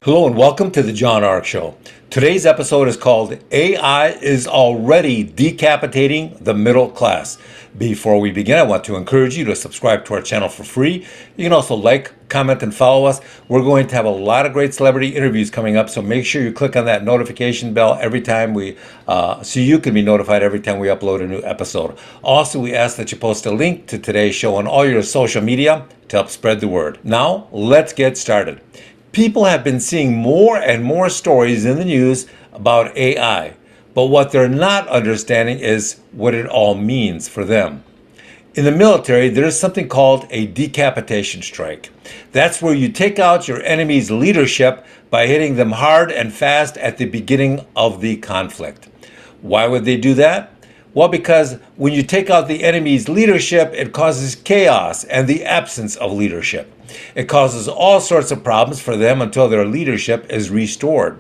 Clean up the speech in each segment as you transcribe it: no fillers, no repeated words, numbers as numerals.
Hello and welcome to the John Ark Show. Today's episode is called AI is Already Decapitating the Middle Class. Before we begin, I want to encourage you to subscribe to our channel for free. You can also like, comment, and follow us. We're going to have a lot of great celebrity interviews coming up, so make sure you click on that notification bell every time so you can be notified every time we upload a new episode. Also, we ask that you post a link to today's show on all your social media to help spread the word. Now, let's get started. People have been seeing more and more stories in the news about AI, but what they're not understanding is what it all means for them. In the military, there is something called a decapitation strike. That's where you take out your enemy's leadership by hitting them hard and fast at the beginning of the conflict. Why would they do that? Well, because when you take out the enemy's leadership, it causes chaos and the absence of leadership. It causes all sorts of problems for them until their leadership is restored.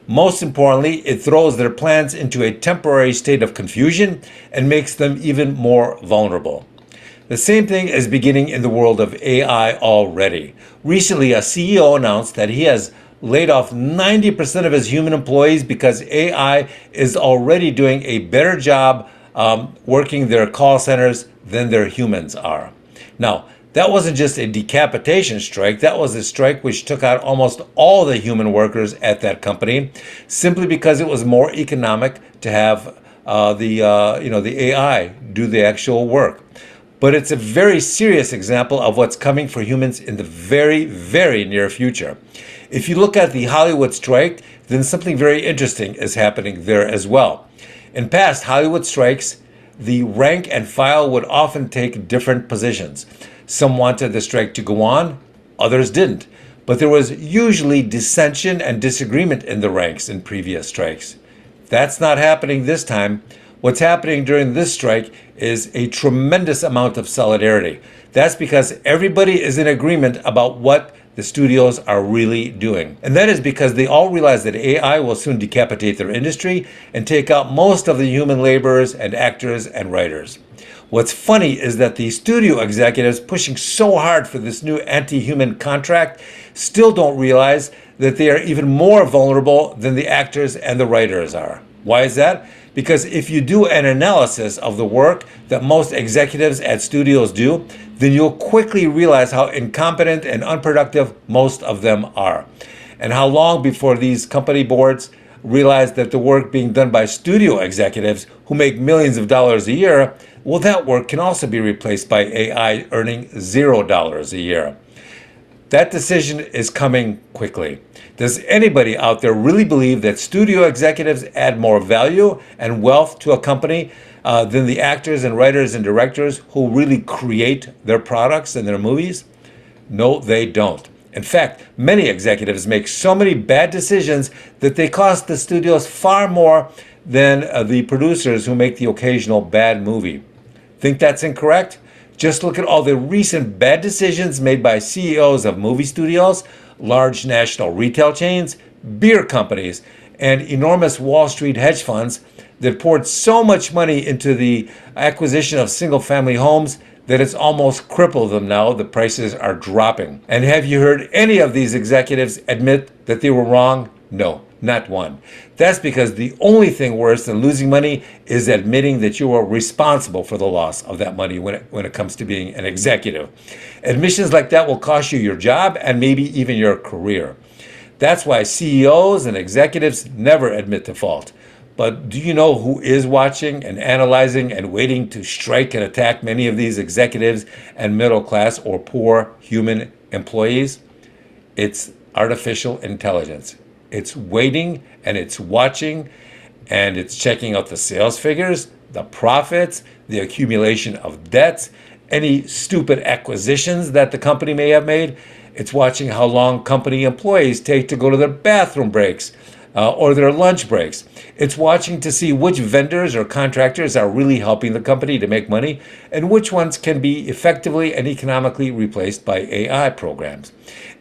Most importantly, it throws their plans into a temporary state of confusion and makes them even more vulnerable. The same thing is beginning in the world of AI already. Recently, a CEO announced that he has laid off 90% of his human employees because AI is already doing a better job working their call centers than their humans are. Now, that wasn't just a decapitation strike. That was a strike which took out almost all the human workers at that company, simply because it was more economic to have the AI do the actual work. But it's a very serious example of what's coming for humans in the very, very near future. If you look at the Hollywood strike, then something very interesting is happening there as well. In past Hollywood strikes, the rank and file would often take different positions. Some wanted the strike to go on, others didn't. But there was usually dissension and disagreement in the ranks in previous strikes. That's not happening this time. What's happening during this strike is a tremendous amount of solidarity. That's because everybody is in agreement about what the studios are really doing. And that is because they all realize that AI will soon decapitate their industry and take out most of the human laborers and actors and writers. What's funny is that the studio executives pushing so hard for this new anti-human contract still don't realize that they are even more vulnerable than the actors and the writers are. Why is that? Because if you do an analysis of the work that most executives at studios do, then you'll quickly realize how incompetent and unproductive most of them are. And how long before these company boards realize that the work being done by studio executives who make millions of dollars a year, well, that work can also be replaced by AI earning $0 a year. That decision is coming quickly. Does anybody out there really believe that studio executives add more value and wealth to a company than the actors and writers and directors who really create their products and their movies? No, they don't. In fact, many executives make so many bad decisions that they cost the studios far more than the producers who make the occasional bad movie. Think that's incorrect? Just look at all the recent bad decisions made by CEOs of movie studios, large national retail chains, beer companies, and enormous Wall Street hedge funds that poured so much money into the acquisition of single-family homes that it's almost crippled them now. The prices are dropping. And have you heard any of these executives admit that they were wrong? No, not one. That's because the only thing worse than losing money is admitting that you are responsible for the loss of that money when it comes to being an executive. Admissions like that will cost you your job and maybe even your career. That's why CEOs and executives never admit to fault. But do you know who is watching and analyzing and waiting to strike and attack many of these executives and middle class or poor human employees? It's artificial intelligence. It's waiting and it's watching and it's checking out the sales figures, the profits, the accumulation of debts, any stupid acquisitions that the company may have made. It's watching how long company employees take to go to their bathroom breaks or their lunch breaks. It's watching to see which vendors or contractors are really helping the company to make money and which ones can be effectively and economically replaced by AI programs.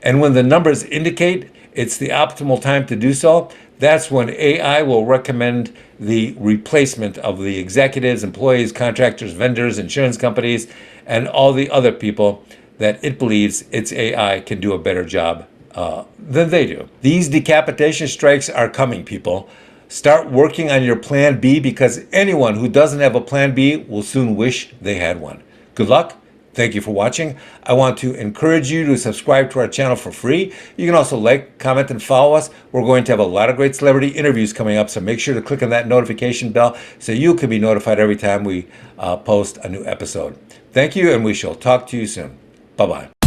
And when the numbers indicate it's the optimal time to do so, that's when AI will recommend the replacement of the executives, employees, contractors, vendors, insurance companies, and all the other people that it believes its AI can do a better job than they do. These decapitation strikes are coming, people. Start working on your plan B, because anyone who doesn't have a plan B will soon wish they had one. Good luck. Thank you for watching. I want to encourage you to subscribe to our channel for free. You can also like, comment, and follow us. We're going to have a lot of great celebrity interviews coming up, so make sure to click on that notification bell so you can be notified every time we post a new episode. Thank you, and we shall talk to you soon. Bye-bye.